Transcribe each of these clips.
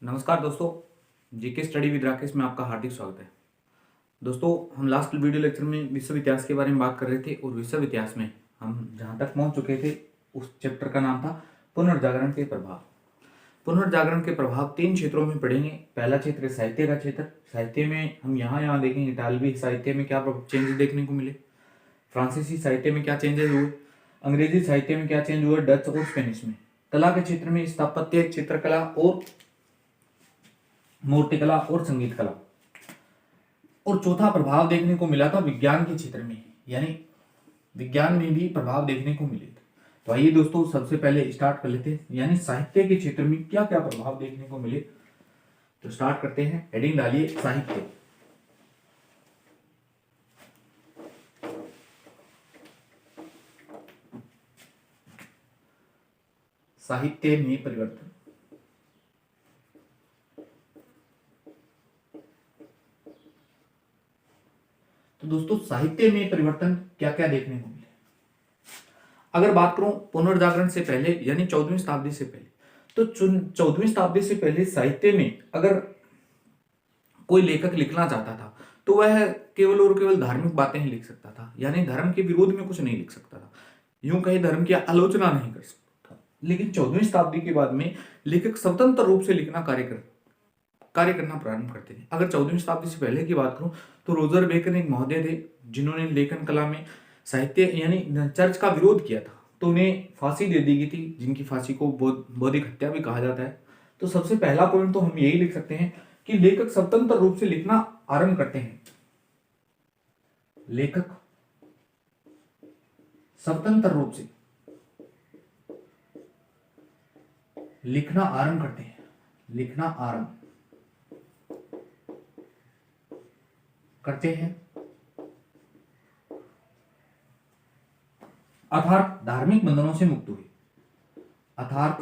नमस्कार दोस्तों, GK study with Rakesh में आपका हार्दिक स्वागत है। दोस्तों, हम लास्ट वीडियो लेक्चर में विश्व इतिहास के बारे में बात कर रहे थे और विश्व इतिहास में हम जहाँ तक पहुँच चुके थे उस चैप्टर का नाम था पुनर्जागरण के प्रभाव। पुनर्जागरण के प्रभाव 3 क्षेत्रों में पढ़ेंगे। पहला क्षेत्र है साहित्य का क्षेत्र। साहित्य में हम यहाँ देखेंगे इटालवी साहित्य में क्या चेंजेस देखने को मिले, फ्रांसीसी साहित्य में क्या चेंजेस हुए, अंग्रेजी साहित्य में क्या चेंज हुए, डच और स्पेनिश में। कला के क्षेत्र में स्थापत्य, चित्रकला और मूर्तिकला और संगीत कला। और चौथा प्रभाव देखने को मिला था विज्ञान के क्षेत्र में, यानी विज्ञान में भी प्रभाव देखने को मिले थे। तो आइए दोस्तों, सबसे पहले स्टार्ट कर लेते हैं, यानी साहित्य के क्षेत्र में क्या क्या प्रभाव देखने को मिले। तो स्टार्ट करते हैं। हेडिंग डालिए साहित्य। साहित्य में परिवर्तन। तो दोस्तों, साहित्य में परिवर्तन क्या क्या देखने को मिले। अगर बात करूं पुनर्जागरण से पहले यानी 14वीं शताब्दी से पहले, तो 14वीं शताब्दी से पहले साहित्य में अगर कोई लेखक लिखना चाहता था तो वह केवल और केवल धार्मिक बातें ही लिख सकता था, यानी धर्म के विरोध में कुछ नहीं लिख सकता था, यूं कहीं धर्म की आलोचना नहीं कर सकता था। लेकिन 14वीं शताब्दी के बाद में लेखक स्वतंत्र रूप से लिखना कार्य करना प्रारंभ करते थे। अगर 14वीं शताब्दी से पहले की बात करूं तो रोजर बेकन एक महोदय थे जिन्होंने लेखन कला में साहित्य यानी चर्च का विरोध किया था, तो उन्हें फांसी दे दी गई थी, जिनकी फांसी को बौद्धिक हत्या भी कहा जाता है। तो सबसे पहला पॉइंट तो हम यही लिख सकते हैं कि लेखक स्वतंत्र रूप से लिखना आरंभ करते हैं। लेखक स्वतंत्र रूप से लिखना आरंभ करते हैं। लिखना आरंभ करते हैं अर्थात धार्मिक बंधनों से मुक्त हुए। अर्थात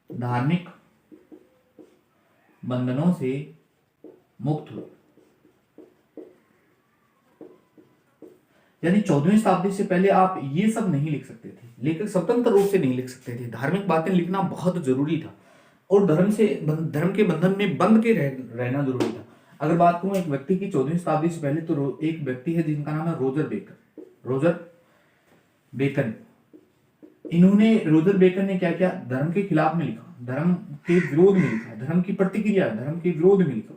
धार्मिक बंधनों से मुक्त हुए। यानी 14वीं शताब्दी से पहले आप ये सब नहीं लिख सकते थे, लेखक स्वतंत्र रूप से नहीं लिख सकते थे। धार्मिक बातें लिखना बहुत जरूरी था और धर्म के बंधन में बंध के रहना जरूरी था। अगर बात करूं एक व्यक्ति की 14वीं शताब्दी से पहले, तो एक व्यक्ति है जिनका नाम है रोजर बेकन। रोजर बेकन ने क्या किया, धर्म के खिलाफ में लिखा, धर्म के विरोध में लिखा, धर्म की प्रतिक्रिया, धर्म के विरोध में लिखा।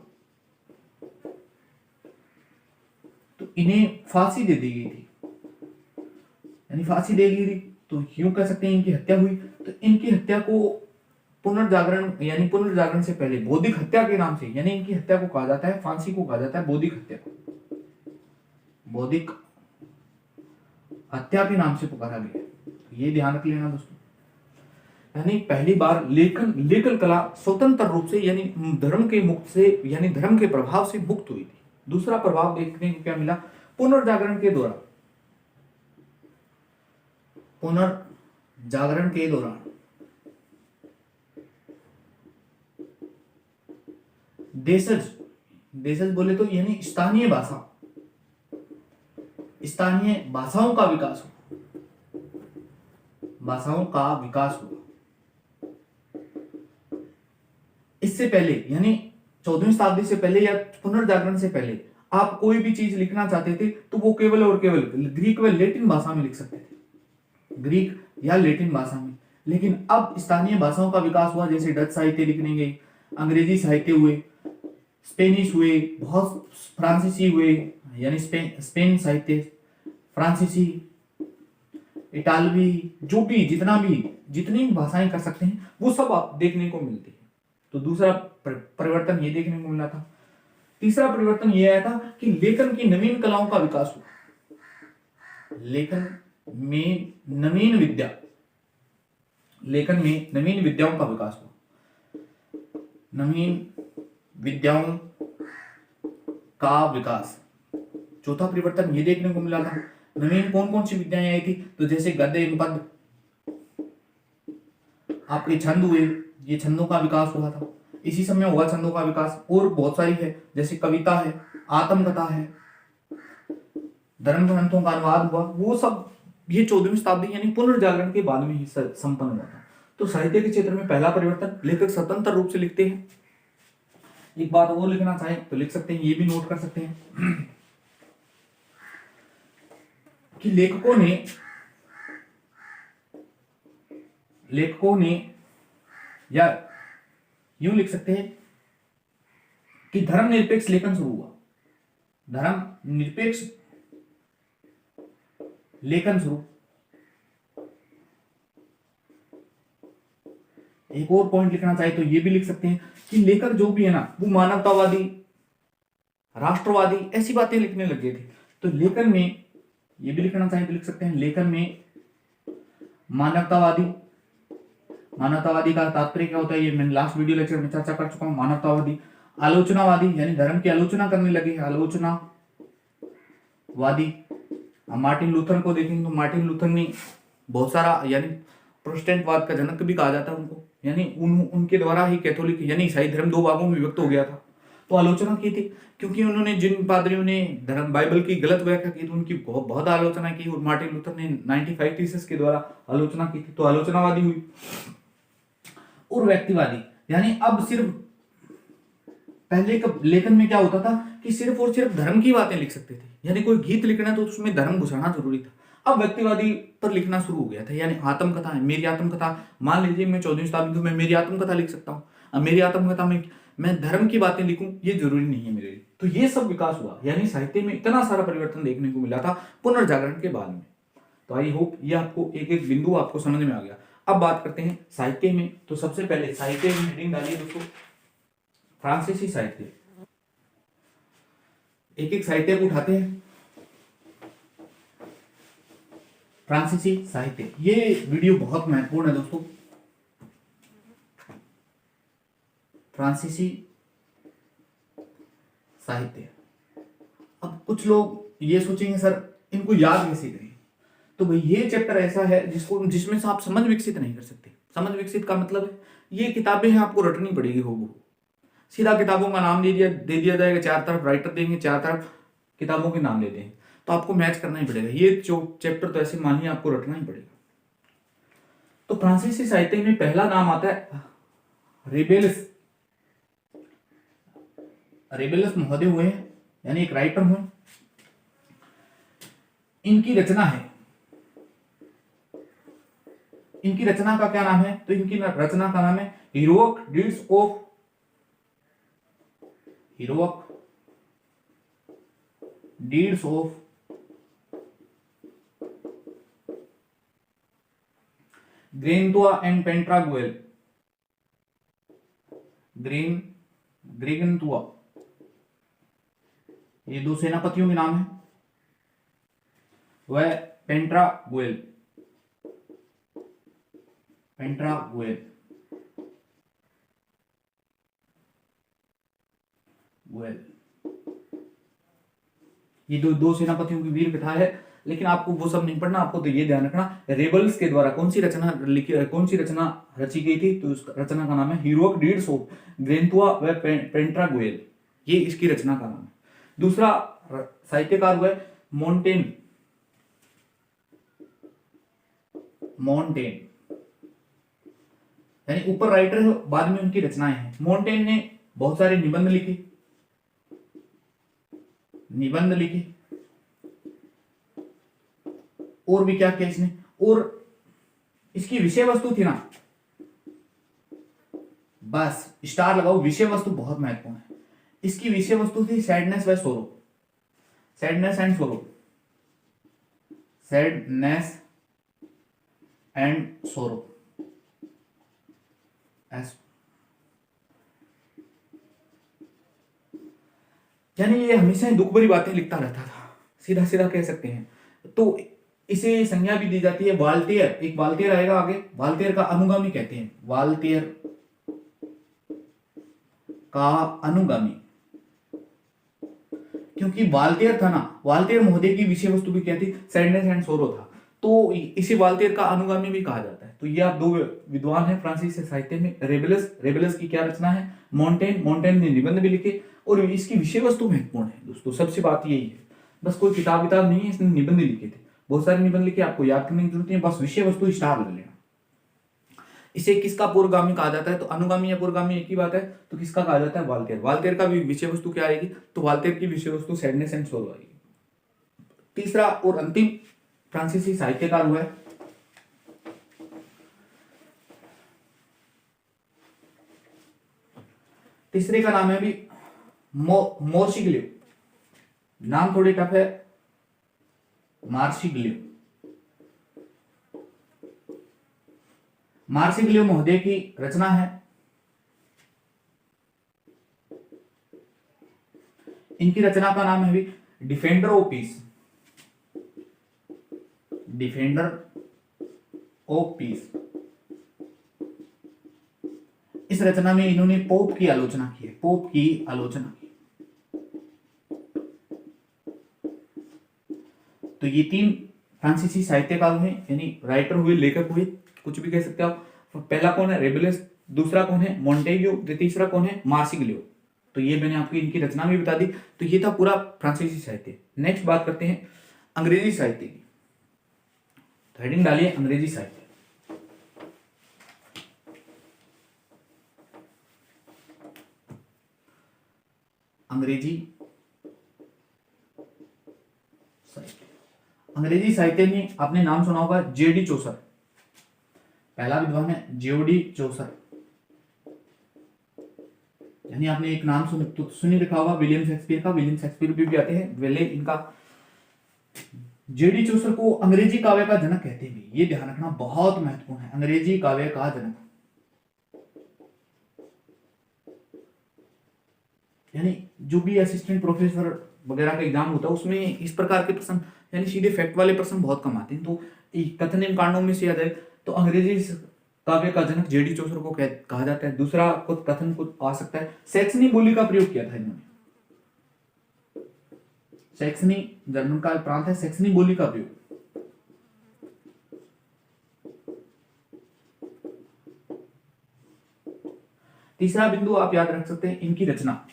तो इन्हें फांसी दे दी गई थी, यानी फांसी दे दी गई, तो यूं कह सकते हैं इनकी हत्या हुई। तो इनकी हत्या को पुनर्जागरण से पहले बौद्धिक हत्या के नाम से, यानी इनकी हत्या को कहा जाता है, फांसी को कहा जाता है बौद्धिक हत्या। बौद्धिक हत्या के नाम से पुकारा गया। ये ध्यान रख लेना दोस्तों। यानी पहली बार लेखन कला स्वतंत्र रूप से यानी धर्म के प्रभाव से मुक्त हुई थी। दूसरा प्रभाव देखने को क्या मिला पुनर्जागरण के दौरान। देशज बोले तो यानी स्थानीय भाषाओं का विकास हुआ। इससे पहले यानी 14वीं शताब्दी से पहले या पुनर्जागरण से पहले आप कोई भी चीज लिखना चाहते थे तो वो केवल और केवल ग्रीक व लैटिन भाषा में लिख सकते थे, ग्रीक या लैटिन भाषा में। लेकिन अब स्थानीय भाषाओं का विकास हुआ, जैसे डच साहित्य लिखने गए, अंग्रेजी साहित्य हुए, स्पेनिश हुए, बहुत फ्रांसीसी हुए, यानी स्पेन साहित्य, फ्रांसीसी, इटालवी, जो भी जितनी भाषाएं कर सकते हैं वो सब आप देखने को मिलती है। तो दूसरा परिवर्तन ये देखने को मिला था। तीसरा परिवर्तन ये आया था कि लेखन की नवीन कलाओं का विकास हुआ। लेखन में नवीन विद्याओं का विकास हुआ। नवीन विद्याओं का विकास। चौथा परिवर्तन ये देखने को मिला था, नवीन कौन कौन सी विद्याएं आई थी, तो जैसे गद्य एवं पद, आपके छंद हुए, ये छंदों का विकास हुआ था। इसी समय हुआ छंदों का विकास। और बहुत सारी है, जैसे कविता है, आत्मकथा है, धर्म ग्रंथों का अनुवाद हुआ, वो सब ये 14वीं शताब्दी यानी पुनर्जागरण के बाद में ही संपन्न हुआ था। तो साहित्य के क्षेत्र में पहला परिवर्तन, लेखक स्वतंत्र रूप से लिखते हैं। एक बात और लिखना चाहे तो लिख सकते हैं, ये भी नोट कर सकते हैं कि लेखकों ने या यूं लिख सकते हैं कि धर्मनिरपेक्ष लेखन शुरू हुआ, धर्मनिरपेक्ष लेखन शुरू। एक और पॉइंट लिखना चाहे तो ये भी लिख सकते हैं कि लेखक जो भी है ना, वो मानवतावादी, राष्ट्रवादी ऐसी बातें लिखने लग गए थे। तो लेखन में ये भी लिखना चाहे तो लिख सकते हैं, लेखन में मानवतावादी, मानवतावादी का तात्पर्य क्या होता है, ये मैंने लास्ट वीडियो लेक्चर में चर्चा कर चुका हूं। मानवतावादी, आलोचनावादी यानी धर्म की आलोचना करने लगे, आलोचनावादी। मार्टिन लूथर को देखेंगे तो मार्टिन लूथर ने बहुत सारा, यानी प्रोटेस्टेंटवाद का जनक भी कहा जाता है उनको, यानी उनके द्वारा ही कैथोलिक यानी ईसाई धर्म दो भागों में विभक्त हो गया था। तो आलोचना की थी, क्योंकि उन्होंने जिन पादरियों ने धर्म बाइबल की गलत व्याख्या की थी उनकी बहुत आलोचना की, और मार्टिन लूथर ने 95 थीसिस के द्वारा आलोचना की थी। तो आलोचनावादी हुई। और व्यक्तिवादी, यानी अब सिर्फ पहले का लेखन में क्या होता था कि सिर्फ और सिर्फ धर्म की बातें लिख सकते थे, यानी कोई गीत लिखना है तो उसमें धर्म घुसाना जरूरी था। अब व्यक्तिवादी पर लिखना शुरू हो गया था, यानी आत्मकथा है, मेरी आत्मकथा। मान लीजिए मैं 14वीं शताब्दी में मेरी आत्मकथा लिख सकता हूँ। अब मेरी आत्मकथा में मैं धर्म की बातें लिखूं ये जरूरी नहीं है मेरे लिए। तो ये सब विकास हुआ, यानी साहित्य में इतना सारा परिवर्तन देखने को मिला था पुनर्जागरण के बाद में। तो आई होप ये आपको एक एक बिंदु आपको समझ में आ गया। अब बात करते हैं साहित्य में। तो सबसे पहले साहित्य में हेडिंग डालिए दोस्तों, फ्रांसीसी साहित्य। एक एक साहित्य को उठाते हैं। फ्रांसीसी साहित्य, ये वीडियो बहुत महत्वपूर्ण है दोस्तों। फ्रांसीसी साहित्य। अब कुछ लोग ये सोचेंगे सर इनको याद कैसे करें, तो भाई ये चैप्टर ऐसा है जिसमें से आप समझ विकसित नहीं कर सकते। समझ विकसित का मतलब है ये किताबें हैं आपको रटनी पड़ेगी हो, सीधा किताबों का नाम दे दिया जाएगा, चार तरफ राइटर देंगे, चार तरफ किताबों के नाम दे देंगे, तो आपको मैच करना ही पड़ेगा। ये चैप्टर तो ऐसे मानिए आपको रटना ही पड़ेगा। तो फ्रांसीसी साहित्य में पहला नाम आता है रेबेलस। रेबेलस महोदय हुए हैं, यानी एक राइटर हुए। इनकी रचना है, इनकी रचना का क्या नाम है, तो इनकी रचना का नाम है हीरोइक डीड्स ऑफ ग्रेगंतुआ एंड पेंट्रागुएल। ग्रेगंतुआ ये दो सेनापतियों के नाम है, वह पेंट्रागुएल। ये दो सेनापतियों की वीर कथा है, लेकिन आपको वो सब नहीं पढ़ना। आपको तो ये ध्यान रखना रेबल्स के द्वारा कौन सी रचना रची गई थी, तो उस रचना का नाम है हीरोइक डीड्स ऑफ ग्रेगंतुआ व पेंट्रागुएल। ये इसकी रचना का नाम है। दूसरा साहित्यकार हुआ मोंटेन। यानी ऊपर राइटर है, बाद में उनकी रचनाएं हैं। मोंटेन ने बहुत सारे निबंध लिखे और भी क्या किया इसने, और इसकी विषय वस्तु थी ना, बस स्टार लगाओ, विषय वस्तु बहुत महत्वपूर्ण है। इसकी विषय वस्तु थी सैडनेस एंड सोरो। यानी ये हमेशा ही दुख भरी बातें लिखता रहता था, सीधा सीधा कह सकते हैं। तो इसे संज्ञा भी दी जाती है वाल्टेयर। एक वाल्टेयर आएगा आगे, वाल्टेयर का अनुगामी कहते हैं, वाल्टेयर का अनुगामी। क्योंकि वाल्टेयर था ना, वाल्टेयर महोदय की विषय वस्तु भी क्या थी, सैडनेस एंड सोरो था, तो इसे वाल्टेयर का अनुगामी भी कहा जाता है। तो ये आप दो विद्वान हैं फ्रांसीसी साहित्य में। रेबेलस की क्या रचना है, मोंटेन ने निबंध भी लिखे और इसकी विषय वस्तु महत्वपूर्ण है दोस्तों। सबसे बात यही है, बस कोई किताब नहीं है, इसने निबंध लिखे थे, बहुत सारे निबंध लिखे, आपको याद करने की जरूरत नहीं है, बस विषय वस्तु स्टार ले लेना। इसे किसका पूर्वगामी कहा जाता है? तो अनुगामी या पूर्वगामी एक ही बात है, तो किसका कहा जाता है? वाल्तेर। वाल्तेर का भी विषय वस्तु क्या आएगी? तो वाल्तेर की विषय वस्तु सैडनेस एंड सोरो आएगी। तीसरा और अंतिम फ्रांसीसी साहित्यकार हुआ है तीसरे का नाम है अभी मोर्सिग्लियो। नाम थोड़ी टफ है, मार्सिग्लियो। मार्सिग्लियो महोदय की रचना है, इनकी रचना का नाम है अभी defender of peace. Defender of peace. इस रचना में इन्होंने पोप की आलोचना की है, पोप की आलोचना की। तो ये तीन फ्रांसीसी साहित्यकार हुए, यानी राइटर हुए, लेखक हुए, कुछ भी कह सकते हो आप। पहला कौन है? रेबेलस। दूसरा कौन है? मोंटेग्यू। तीसरा कौन है? मार्सिग्लियो। तो ये मैंने आपको इनकी रचना भी बता दी। तो ये था पूरा फ्रांसीसी साहित्य। नेक्स्ट बात करते हैं अंग्रेजी साहित्य की। हेडिंग डालिए अंग्रेजी साहित्य। अंग्रेजी साहित्य। अंग्रेजी साहित्य में आपने नाम सुना होगा जेडी चौसर। पहला विद्वान है जेडी चौसर, यानी आपने एक नाम सुनी रखा होगा विलियम शेक्सपियर का। विलियम शेक्सपियर भी आते हैं वेले इनका। जेडी चौसर को अंग्रेजी काव्य का जनक कहते हैं, ये ध्यान रखना बहुत महत्वपूर्ण है। अंग्रेजी काव्य का जनक, यानी जो भी असिस्टेंट प्रोफेसर वगैरह का एग्जाम होता है उसमें इस प्रकार के प्रश्न, यानी सीधे फैक्ट वाले प्रश्न बहुत कम आते हैं। तो कथन एवं कांडों में से याद है, तो अंग्रेजी काव्य का जनक जेडी चौसर को कहा जाता है। दूसरा कुछ कथन कुछ आ सकता है, सैक्सनी बोली का प्रयोग किया था इन्होंने। सैक्सनी जर्मन का प्रांत है, सैक्सनी बोली का प्रयोग। तीसरा बिंदु आप याद रख सकते हैं इनकी रचना।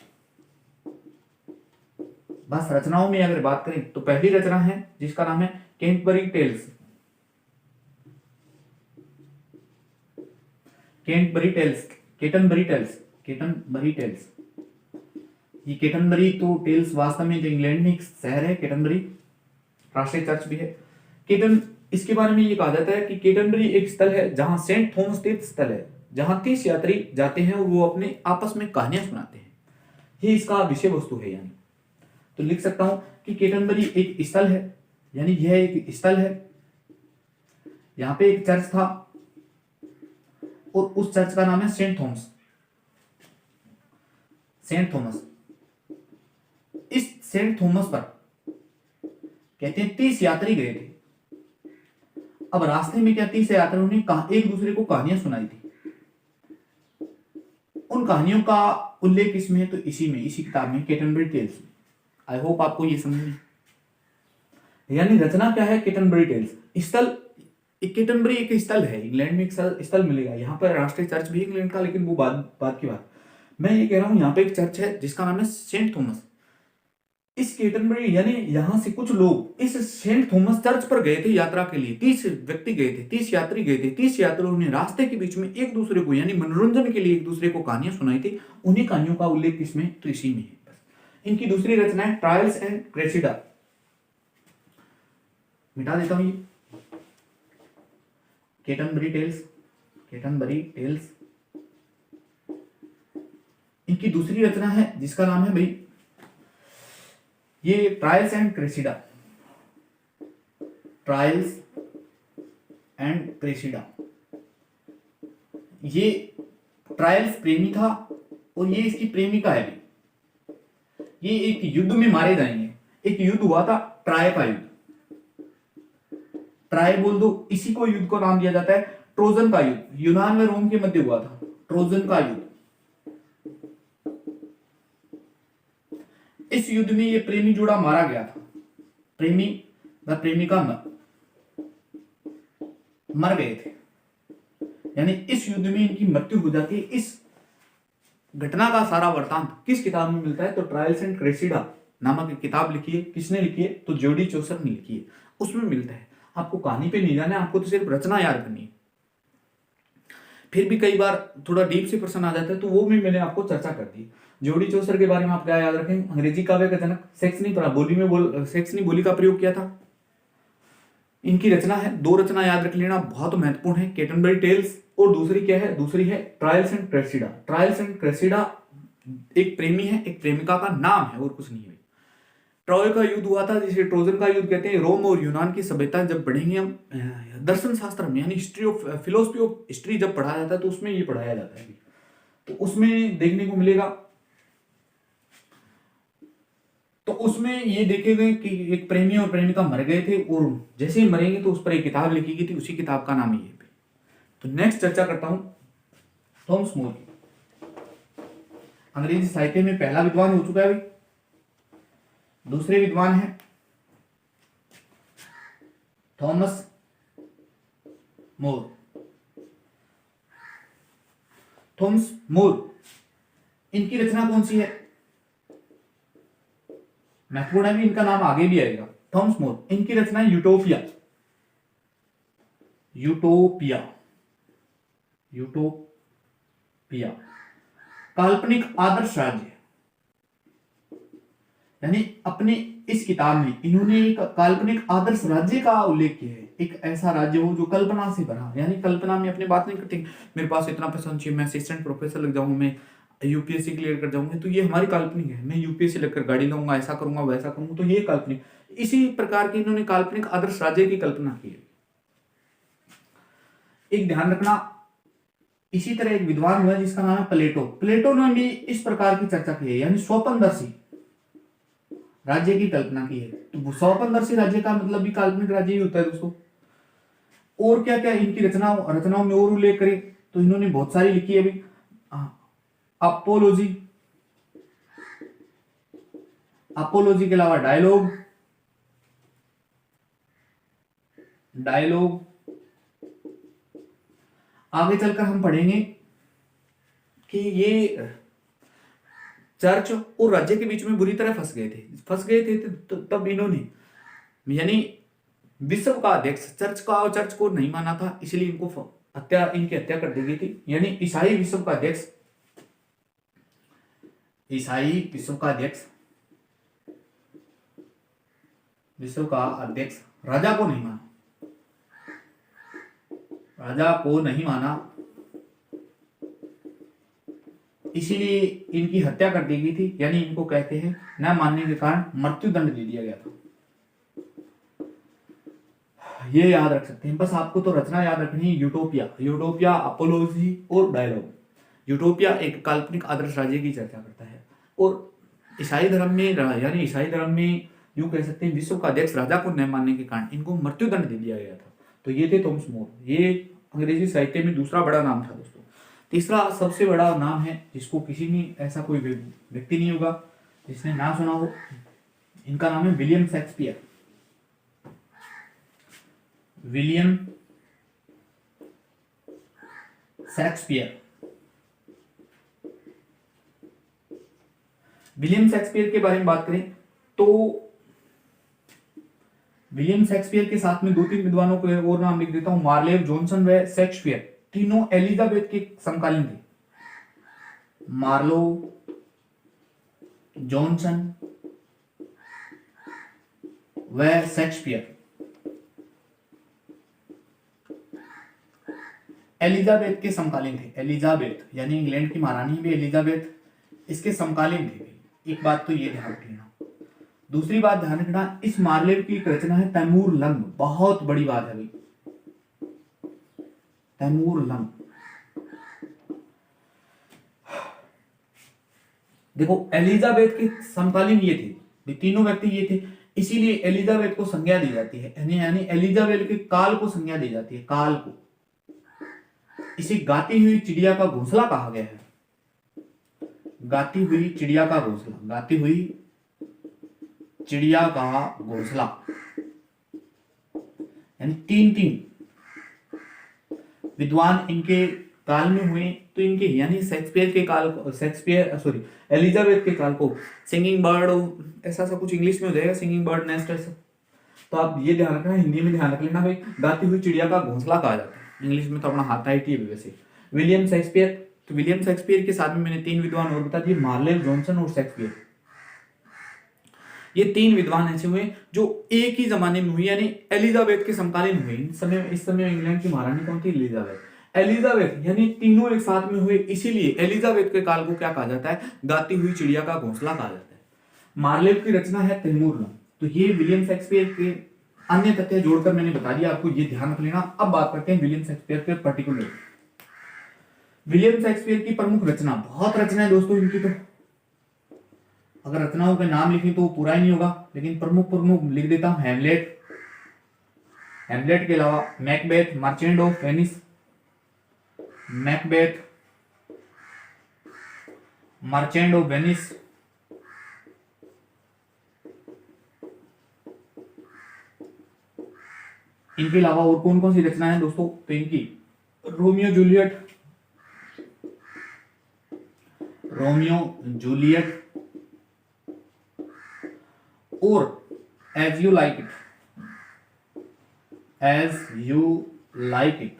बस रचनाओं में अगर बात करें तो पहली रचना है जिसका नाम है Canterbury Tales. Canterbury Tales, Canterbury Tales, Canterbury Tales. ये केटनबरी तो टेल्स वास्तव में जो इंग्लैंड में एक शहर है, केटनबरी राष्ट्रीय चर्च भी है। केटन, इसके बारे में ये कहा जाता है कि केटनबरी एक स्थल है जहां सेंट थॉमस तीर्थ स्थल है, जहां 30 यात्री जाते हैं और वो अपने आपस में कहानियां सुनाते हैं। ये इसका विषय वस्तु है। यानी तो लिख सकता हूं कि केटनबरी एक स्थल है, यानी यह एक स्थल है, यहां पे एक चर्च था और उस चर्च का नाम है सेंट थॉमस। सेंट थॉमस, इस सेंट थॉमस पर कहते हैं 30 यात्री गए थे। अब रास्ते में क्या 30 यात्रियों ने एक दूसरे को कहानियां सुनाई थी। उन कहानियों का उल्लेख इसमें है, तो इसी में, इसी किताब में, केटनबरी टेल्स में। आई होप आपको ये समझ में, यानी रचना क्या है? केटनबरी टेल्स। स्थल, केटनबरी एक स्थल है, इंग्लैंड में एक स्थल मिलेगा। यहाँ पर राष्ट्रीय चर्च भी इंग्लैंड का, लेकिन वो बात की बात। मैं ये कह रहा हूं यहाँ पे एक चर्च है जिसका नाम है सेंट थॉमस। इस केटनबरी, यानी यहां से कुछ लोग इस सेंट थॉमस चर्च पर गए थे यात्रा के लिए। 30 व्यक्ति गए थे, 30 यात्री गए थे। 30 यात्रियों ने रास्ते के बीच में एक दूसरे को, यानी मनोरंजन के लिए एक दूसरे को कहानियां सुनाई थी। उन्हीं कहानियों का उल्लेख इसमें, तो इसी में है। इनकी दूसरी रचना है ट्रायल्स एंड क्रेसिडा। मिटा देता हूं ये केटनबरी टेल्स, केटनबरी टेल्स। इनकी दूसरी रचना है जिसका नाम है भाई ये trials and Cressida. Trials and Cressida. ये ट्रायल्स प्रेमी था और ये इसकी प्रेमिका है। ये एक युद्ध में मारे जाएंगे। एक युद्ध हुआ था, ट्राय का युद्ध। ट्राय बोल दो, इसी को युद्ध को नाम दिया जाता है ट्रोजन का युद्ध। यूनान में रोम के मध्य हुआ था ट्रोजन का युद्ध। इस युद्ध में ये प्रेमी जोड़ा मारा गया था। प्रेमी व प्रेमिका मर गए थे, यानी इस युद्ध में इनकी मृत्यु हो जाती है। इस घटना का सारा वृतांत किस किताब में मिलता है? तो ट्रायल्स एंड क्रेसिडा नामक एक किताब लिखी है। किसने लिखी है? तो जेडी चौसर ने लिखी है। उसमें मिलता है। आपको कहानी पे नहीं जाना है, आपको तो सिर्फ रचना याद करनी है। फिर भी कई बार थोड़ा डीप से प्रश्न आ जाता है, तो वो भी मैंने आपको चर्चा कर दी। जोड़ी चौसर के बारे में आप क्या याद रखें, अंग्रेजी काव्य का जनक, सेक्सनी बोली का प्रयोग किया था। इनकी रचना है, दो रचना याद रख लेना, बहुत महत्वपूर्ण है, कैटनबरी टेल्स और दूसरी क्या है, दूसरी है trials and Cressida. Trials and Cressida एक प्रेमी है, एक प्रेमिका का नाम है और कुछ नहीं है। ट्रॉय का युद्ध हुआ था, जिसे ट्रोजन का युद्ध कहते हैं। रोम और यूनान की सभ्यता जब पढ़ेंगे हम दर्शन शास्त्र में, यानी history of philosophy of history जब पढ़ाया जाता है तो उसमें ये पढ़ाया जाता है। तो उसमें देखने को मिलेगा, तो उसमें ये देखेंगे कि एक प्रेमी और प्रेमिका मर गए थे और जैसे ही मरेंगे तो उस पर एक किताब लिखी गई थी, उसी किताब का नाम ही है। तो नेक्स्ट चर्चा करता हूं थॉमस मोर की। अंग्रेजी साहित्य में पहला विद्वान हो चुका है भाई। दूसरे विद्वान है थॉमस मोर। थॉमस मोर, इनकी रचना कौन सी है, महत्वपूर्ण है भी, इनका नाम आगे भी आएगा। थॉमस मोर, इनकी रचना है यूटोपिया। यूटोपिया, यूटोपिया काल्पनिक आदर्श राज्य, यानी अपने इस किताब में इन्होंने एक काल्पनिक आदर्श राज्य का उल्लेख किया है। एक ऐसा राज्य हो जो कल्पना से बना, यानी कल्पना में अपनी बात नहीं करते, मेरे पास इतना पैसा चाहिए, मैं असिस्टेंट प्रोफेसर लग जाऊंगा, मैं यूपीएससी क्लियर कर जाऊंगा, तो ये हमारी काल्पनिक है। मैं यूपीएससी लगकर गाड़ी लाऊंगा, ऐसा करूंगा वैसा करूंगा, तो ये काल्पनिक। इसी प्रकार की इन्होंने काल्पनिक आदर्श राज्य की कल्पना की है। एक ध्यान रखना, इसी तरह एक विद्वान हुआ जिसका नाम है प्लेटो। प्लेटो ने भी इस प्रकार की चर्चा की है, यानी स्वप्नदर्शी राज्य की कल्पना की है। तो स्वप्नदर्शी राज्य का मतलब भी काल्पनिक राज्य ही होता है दोस्तों। और क्या क्या इनकी रचनाओं में और उल्लेख करें तो इन्होंने बहुत सारी लिखी है अभी। अपोलोजी, अपोलोजी के अलावा डायलॉग, डायलॉग आगे चलकर हम पढ़ेंगे कि ये चर्च और राज्य के बीच में बुरी तरह फंस गए थे तो तब इन्होंने, यानी विश्व का अध्यक्ष चर्च को नहीं माना था, इसलिए इनकी हत्या कर दी गई थी। यानी ईसाई विश्व का अध्यक्ष राजा को नहीं माना, इसीलिए इनकी हत्या कर दी गई थी। यानी इनको कहते हैं न मानने के कारण मृत्युदंड दे दिया गया था। ये याद रख सकते हैं, बस आपको तो रचना याद रखनी है, यूटोपिया, अपोलोजी और डायलॉग। यूटोपिया एक काल्पनिक आदर्श राज्य की चर्चा करता है, और ईसाई धर्म में यूं कह सकते हैं विश्व का अध्यक्ष राजा को न मानने के कारण इनको मृत्युदंड दे दिया गया था। तो ये थे थॉमस मोर। ये अंग्रेजी साहित्य में दूसरा बड़ा नाम था दोस्तों। तीसरा सबसे बड़ा नाम है जिसको किसी भी ऐसा कोई व्यक्ति नहीं होगा जिसने ना सुना हो, इनका नाम है विलियम शेक्सपियर। विलियम शेक्सपियर के बारे में बात करें तो विलियम शेक्सपियर के साथ में दो तीन विद्वानों को और नाम लिख देता हूं, मार्ले, जॉनसन व शेक्सपियर। तीनों एलिजाबेथ के समकालीन थे। मार्लो, जॉनसन व शेक्सपियर एलिजाबेथ के समकालीन थे। एलिजाबेथ यानी इंग्लैंड की महारानी भी एलिजाबेथ, इसके समकालीन थे। एक बात तो ये ध्यान रखना। दूसरी बात ध्यान रखना, इस मार्ले की एक रचना है तैमूर लंग। बहुत बड़ी बात है भाई, तैमूर लंग। देखो एलिजाबेथ के समकालीन ये थे, तीनों व्यक्ति ये थे, इसीलिए एलिजाबेथ को संज्ञा दी जाती है, यानी एलिजाबेथ के काल को संज्ञा दी जाती है, काल को। इसे गाती हुई चिड़िया का घोंसला कहा गया है। गाती हुई चिड़िया का घोंसला, गाती हुई चिड़िया का घोंसला, यानी तीन विद्वान इनके काल में हुए। तो इनके यानी एलिजाबेथ के काल को सिंगिंग बर्ड, ऐसा सा कुछ इंग्लिश में हो जाएगा, सिंगिंग बर्ड नेस्ट ऐसा। तो आप ये ध्यान रखना, हिंदी में ध्यान रख लेना भाई, गाती हुई चिड़िया का घोंसला कहा जाता है। इंग्लिश में तो अपना हाथ टाइट ही है वैसे, विलियम शेक्सपियर। तो विलियम शेक्सपियर के साथ में मैंने 3 विद्वान और बता दिए, मार्लेल, जॉनसन और शेक्सपियर। ये 3 विद्वान ऐसे हुए जो एक ही जमाने में हुए, यानी एलिजाबेथ के समकालीन हुए। इस समय इंग्लैंड की महारानी कौन थी? एलिजाबेथ, यानी तीनों एक साथ में हुए, इसीलिए एलिजाबेथ के काल को क्या कहा जाता है? गाती हुई चिड़िया का घोंसला कहा जाता है। मार्लेल की रचना है तैमूर। तो ये विलियम शेक्सपियर के अन्य तथ्य जोड़कर मैंने बता दिया, आपको ये ध्यान रख लेना। अब बात करते हैं विलियम शेक्सपियर के पर्टिकुलर। विलियम शेक्सपियर की प्रमुख रचना, बहुत रचना है दोस्तों इनकी, तो अगर रचनाओं के नाम लिखें तो पूरा ही नहीं होगा, लेकिन प्रमुख प्रमुख लिख देता हूं। हैमलेट, हैमलेट के अलावा Macbeth, merchant of Venice, Macbeth, merchant of Venice, इनके अलावा और कौन कौन सी रचना है दोस्तों? तो इनकी रोमियो जूलियट, रोमियो जूलियट और as you like it, as you like it,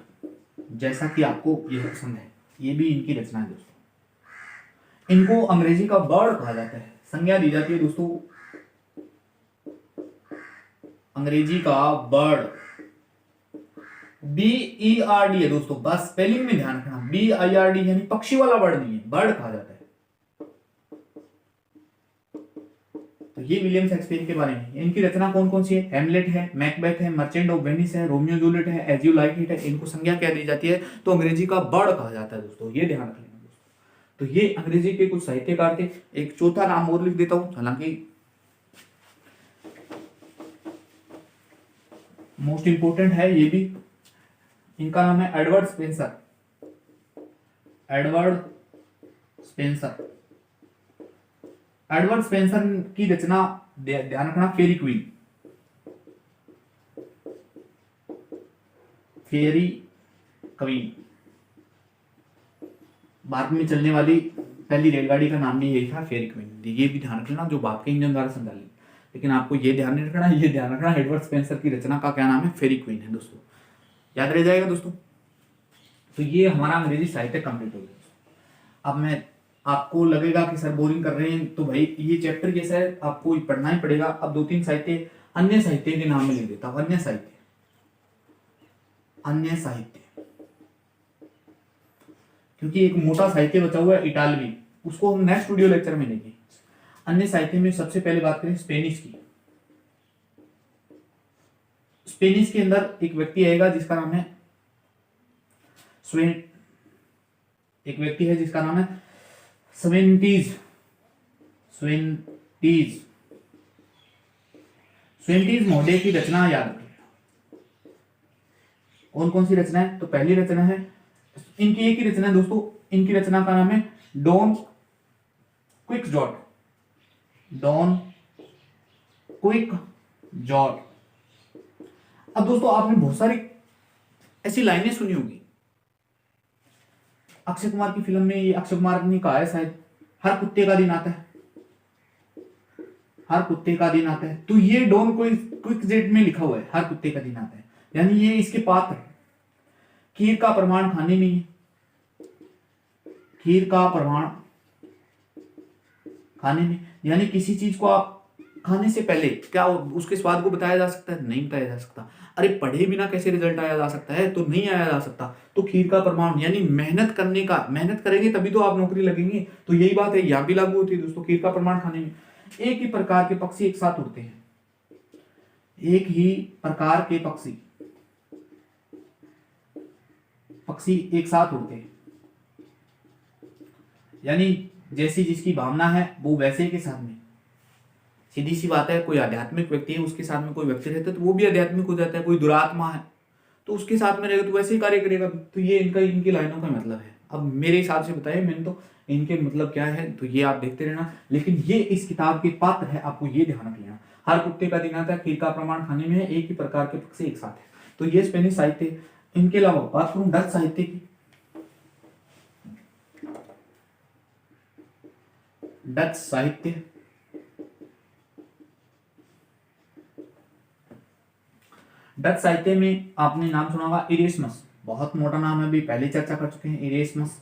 जैसा कि आपको यह पसंद है, ये भी इनकी रचना है दोस्तों। इनको अंग्रेजी का बर्ड कहा जाता है, संज्ञा दी जाती है दोस्तों, अंग्रेजी का बर्ड। BERD है दोस्तों, बस स्पेलिंग में ध्यान रखना, BIRD, यानी पक्षी वाला बर्ड नहीं है, बर्ड कहा जाता है। तो ये विलियम शेक्सपियर के बारे में। इनकी रचना कौन कौन सी है? हैमलेट है, मैकबेथ है, मर्चेंट ऑफ वेनिस है, रोमियो जूलियट है, एज यू लाइक इट है। इनको संज्ञा क्या दी जाती है? तो अंग्रेजी का बर्ड कहा जाता है दोस्तों, ये ध्यान रख लेना दोस्तों। तो ये अंग्रेजी के कुछ साहित्यकार थे। एक चौथा नाम और लिख देता हूं, हालांकि मोस्ट इंपोर्टेंट है ये भी। इनका नाम है Edward Spencer, Edward Spencer. Edward Spencer की रचना ध्यान रखना, फेरी क्वीन, फेरी क्वीन। भारत में चलने वाली पहली रेलगाड़ी का नाम भी यही था, फेरी क्वीन। ये भी ध्यान रखना, जो भाप के इंजन द्वारा संचालित। लेकिन आपको ये ध्यान नहीं रखना, ये ध्यान रखना एडवर्ड स्पेंसर की रचना का क्या नाम है? फेरी क्वीन है दोस्तों, याद रह जाएगा दोस्तों। तो ये हमारा अंग्रेजी साहित्य कंप्लीट हो गया। अब मैं आपको लगेगा कि सर बोरिंग कर रहे हैं, तो भाई ये चैप्टर जैसा है, आपको पढ़ना ही पड़ेगा। अब 2-3 साहित्य, अन्य साहित्य के नाम में लिख देता हूं। अन्य साहित्य, अन्य साहित्य, क्योंकि एक मोटा साहित्य बचा हुआ है इटालवी, उसको हम नेक्स्ट वीडियो लेक्चर में लेंगे। अन्य साहित्य में सबसे पहले बात करें स्पेनिश की। स्पेनिश के अंदर एक व्यक्ति आएगा जिसका नाम है एक व्यक्ति है जिसका नाम है स्वेंटीज। स्वेंटीज महोदय की रचना याद रखें। कौन कौन सी रचना है? तो पहली रचना है इनकी, एक ही रचना है दोस्तों, इनकी रचना का नाम है डॉन क्विक्सजॉट, डॉन क्विक्सजॉट। अब दोस्तों आपने बहुत सारी ऐसी लाइनें सुनी होगी अक्षय कुमार की फिल्म में। ये अक्षय कुमार ने कहा है शायद, हर कुत्ते का दिन आता है, हर कुत्ते का दिन आता है। तो ये डॉन क्विक्सजॉट में लिखा हुआ है, हर कुत्ते का दिन आता है, यानी ये इसके पात्र है। खीर का प्रमाण खाने में है, खीर का प्रमाण खाने में, यानी किसी चीज को आप खाने से पहले क्या उसके स्वाद को बताया जा सकता है? नहीं बताया जा सकता। अरे पढ़े बिना कैसे रिजल्ट आया जा सकता है? तो नहीं आया जा सकता। तो खीर का प्रमाण यानी मेहनत करने का, मेहनत करेंगे तभी तो आप नौकरी लगेंगे। तो यही बात है, यहां भी लागू होती है दोस्तों। खीर का प्रमाण खाने में एक ही प्रकार के पक्षी एक साथ उड़ते हैं, एक ही प्रकार के पक्षी एक साथ उड़ते हैं, यानी जैसी जिसकी भावना है वो वैसे के साथ में। सीधी सी बात है, कोई आध्यात्मिक व्यक्ति है उसके साथ में कोई व्यक्ति रहता है तो वो भी आध्यात्मिक हो जाता है। कोई दुरात्मा है तो उसके साथ में रहेगा तो वैसे ही कार्य करेगा। तो ये इनकी लाइनों का मतलब है। अब मेरे हिसाब से बताया मैंने, तो इनके मतलब क्या है तो ये आप देखते रहना। लेकिन ये इस किताब के पात्र है, आपको ये ध्यान रख लेना। हर कुत्ते का दिन आता है, खीर का प्रमाण खाने में है, एक ही प्रकार के पक्षी एक साथ है। तो ये स्पेनिश साहित्य। इनके अलावा बात करूं डच साहित्य की, डच साहित्य, डच साहित्य में आपने नाम सुना होगा इरेस्मस। बहुत मोटा नाम है, अभी पहले चर्चा कर चुके हैं। इरेस्मस,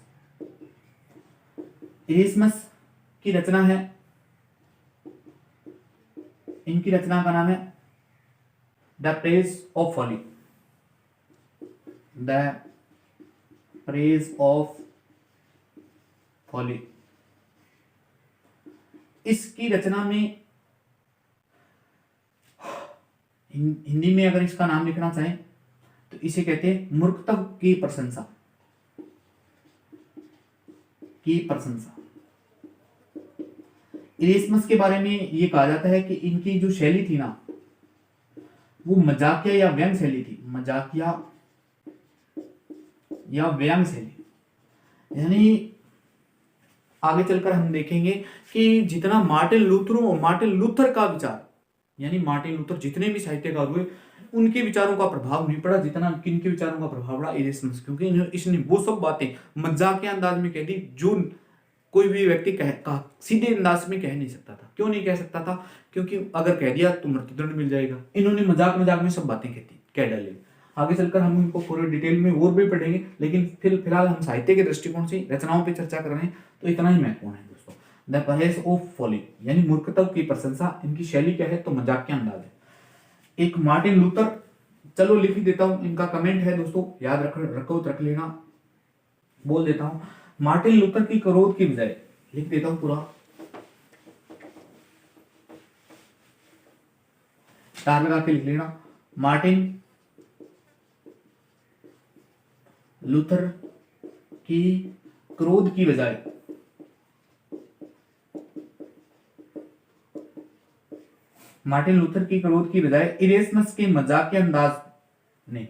इरेस्मस की रचना है, इनकी रचना का नाम है the praise of folly, the praise of folly. इसकी रचना में हिंदी में अगर इसका नाम लिखना चाहें तो इसे कहते हैं मूर्खता की प्रशंसा, की प्रशंसा। इरेस्मस के बारे में ये कहा जाता है कि इनकी जो शैली थी ना, वो मजाकिया या व्यंग शैली थी, मजाकिया या व्यंग शैली। यानी आगे चलकर हम देखेंगे कि जितना मार्टिन लूथर का विचार, यानी मार्टिन लूथर जितने भी साहित्यकार हुए उनके विचारों का प्रभाव नहीं पड़ा जितना किनके विचारों का प्रभाव पड़ा, इरेस्मस। क्योंकि इसने वो सब बातें मजाकिया अंदाज में कह दी जो कोई भी व्यक्ति सीधे अंदाज में कह नहीं सकता था। क्यों नहीं कह सकता था? क्योंकि अगर कह दिया तो मृत्युदंड मिल जाएगा। इन्होंने मजाक में सब बातें कह डाली। आगे चलकर हम इनको पूरे डिटेल में और भी पढ़ेंगे, लेकिन फिलहाल हम साहित्य के दृष्टिकोण से रचनाओं पर चर्चा कर रहे हैं, तो इतना ही महत्वपूर्ण है दोस्तों। द प्रेज ऑफ फॉली यानी मूर्खता की प्रशंसा। इनकी शैली क्या है? तो मजाकिया अंदाज है। एक मार्टिन लूथर, चलो लिख ही देता हूं, इनका कमेंट है दोस्तों, याद रख लेना, बोल देता हूं। मार्टिन लूथर की क्रोध की बजाय, लिख देता हूं पूरा, स्टार लगा के लिख लेना। मार्टिन लूथर की क्रोध की बजाय मार्टिन लूथर की क्रोध की बजाय इरेस्मस के मजाकिया अंदाज ने,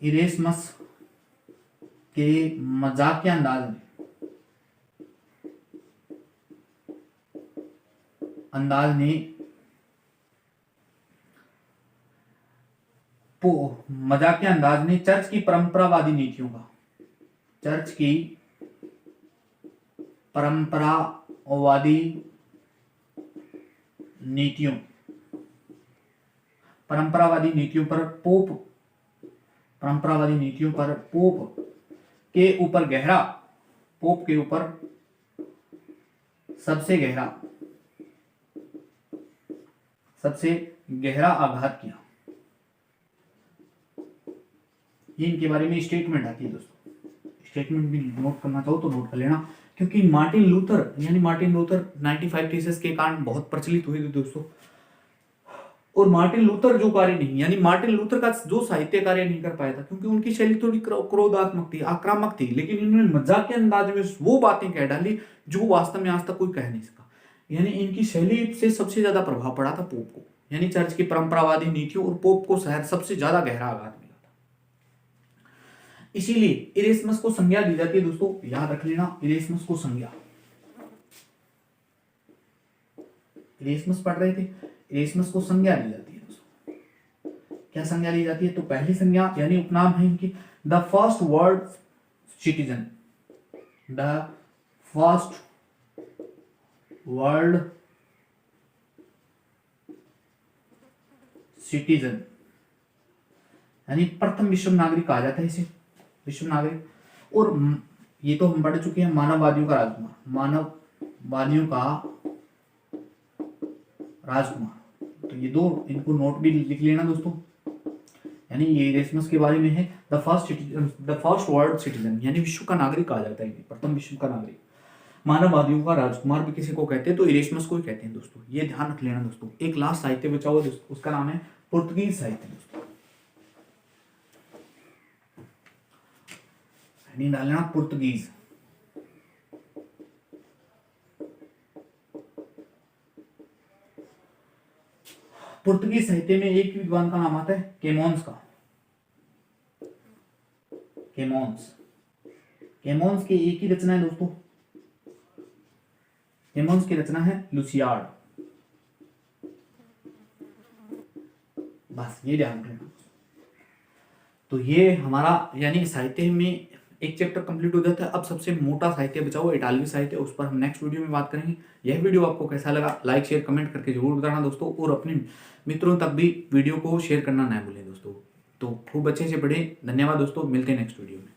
इरेस्मस के मजाकिया अंदाज ने मजाकिया अंदाज ने चर्च की परंपरावादी नीतियों का, चर्च की परंपरावादी नीतियों पर पोप के ऊपर सबसे गहरा आघात किया। ये इनके बारे में स्टेटमेंट आती है दोस्तों। स्टेटमेंट भी नोट करना चाहो तो नोट कर लेना, क्योंकि मार्टिन लूथर 95 थीसिस के कारण बहुत प्रचलित हुए थे दोस्तों। और मार्टिन लूथर जो कार्य नहीं, यानी मार्टिन लूथर का जो साहित्य कार्य नहीं कर पाया था, क्योंकि उनकी शैली थोड़ी क्रोधात्मक थी, आक्रामक थी, लेकिन इन्होंने मजाकिया अंदाज में वो बातें कह डाली जो वास्तव में आज तक कोई कह नहीं सका। यानी इनकी शैली से सबसे ज्यादा प्रभाव पड़ा था पोप को, यानी चर्च की परंपरावादी नीतियों और पोप को सबसे ज्यादा गहरा आघात मिला था। इसीलिए इरेस्मस को संज्ञा दी जाती है दोस्तों, याद रख लेना। इरेस्मस को संज्ञा, इरेस्मस पढ़ रहे थे, इरेस्मस को संज्ञा दी जाती है दोस्तों। क्या संज्ञा दी जाती है? तो पहली संज्ञा यानी उपनाम है इनकी the first world citizen, the first world citizen, यानी प्रथम विश्व नागरिक कहा जाता है इसे, विश्व नागरिक। और ये तो हम पढ़ चुके हैं, मानववादियों का राजकुमार, मानववादियों का राजकुमार। तो ये दो इनको नोट भी लिख लेना दोस्तों। यानी ये इरेस्मस के बारे में है द फर्स्ट वर्ल्ड सिटीजन, यानी विश्व का नागरिक कहा जाता है, प्रथम विश्व का नागरिक। मानववादियों का राजकुमार भी किसी को कहते हैं, तो इरेस्मस को ही कहते हैं दोस्तों। ये ध्यान रख लेना दोस्तों। एक लास्ट साहित्य बचा हुआ दोस्तों, उसका नाम है पुर्तगीज साहित्य दोस्तों। डालना पुर्तगीज। पुर्तगीज साहित्य में एक विद्वान का नाम आता है कैमोन्स का। कैमोन्स की एक ही रचना है दोस्तों, कैमोन्स की रचना है लुसियाड। बस ये ध्यान रखना। तो ये हमारा यानी साहित्य में एक चैप्टर कंप्लीट हो जाता है। अब सबसे मोटा साहित्य बचा हुआ इटालवी साहित्य, उस पर हम नेक्स्ट वीडियो में बात करेंगे। यह वीडियो आपको कैसा लगा, लाइक शेयर कमेंट करके जरूर बताना दोस्तों, और अपने मित्रों तक भी वीडियो को शेयर करना ना भूलें दोस्तों। तो खूब अच्छे से पढ़े। धन्यवाद दोस्तों, मिलते हैं नेक्स्ट वीडियो में।